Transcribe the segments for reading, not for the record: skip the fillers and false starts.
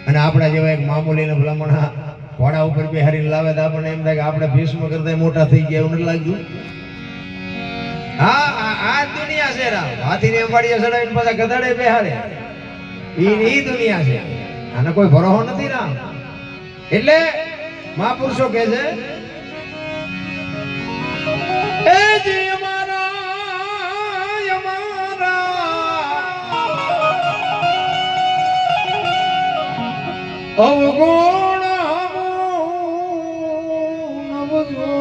અને આપણા જેવા એક મામૂલી ને ભલામણ ઘોડા ઉપર બેહારીને લાવે તો આપણને એમ થાય કે આપણે ભીષ્મ કરતા મોટા થઈ ગયા એવું નથી લાગ્યું? હા, આ દુનિયા છે રામ. હાથીને અંબાડીએ ચડાવીને પાછા ગધાડે બેહારે, ઈ દુનિયા છે. આને કોઈ ભરોસો નથી રામ. એટલે મહાપુરુષો કહે છે એ જી અવગુણ નવજો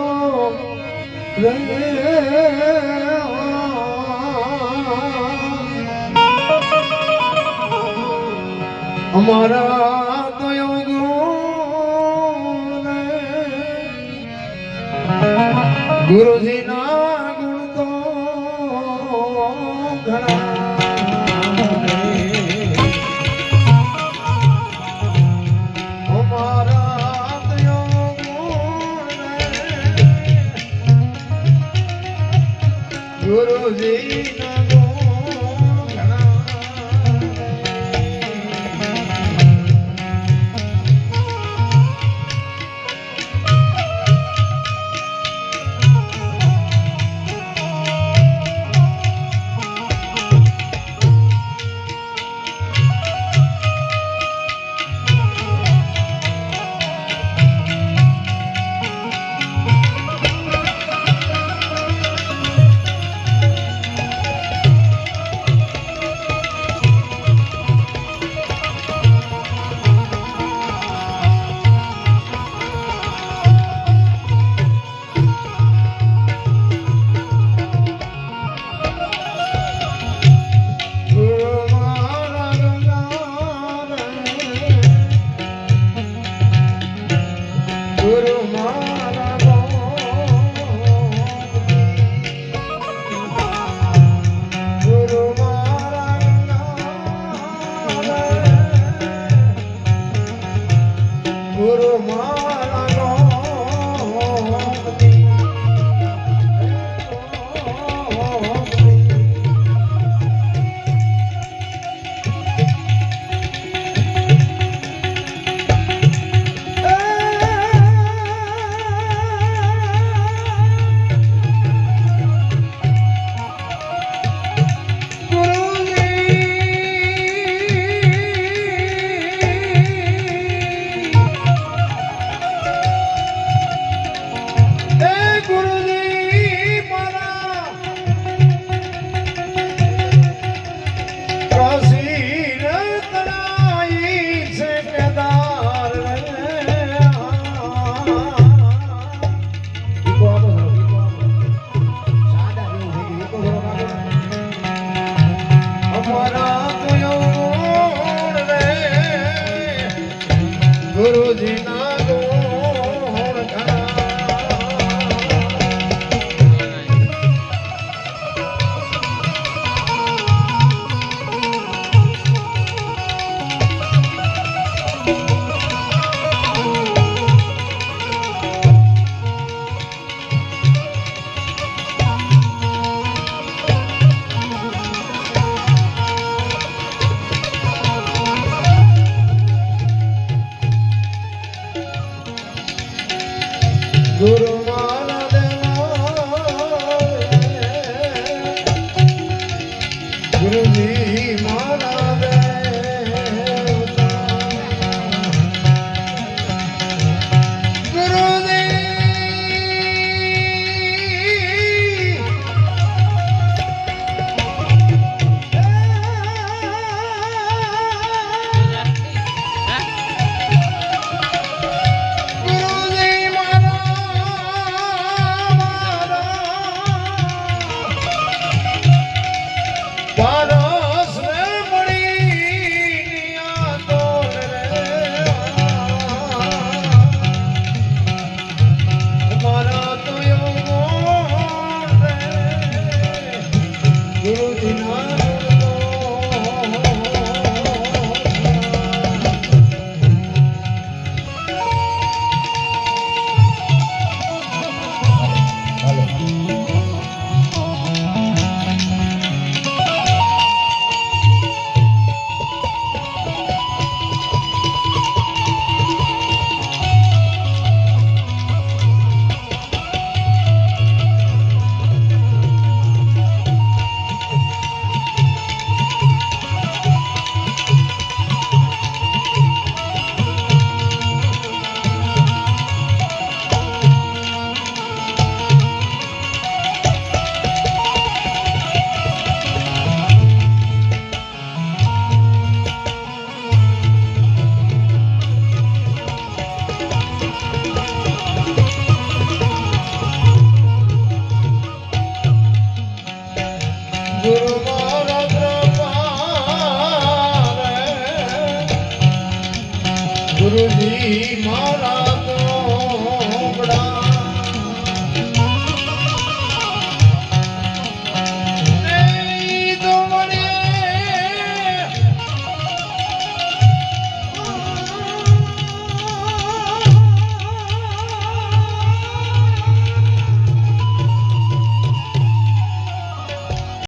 અમારા તો અવગુણ ગુરુજી ના ગુણ તો ઘણા ગુરુજી ના ગુણ ઘણા. ગુરુજી ના ગુણ ઘણા. ગુરુ મારા દેવા ગુરુજી મારા દેવતા ગુરુજી ગુરુજી મારા ગુરુજી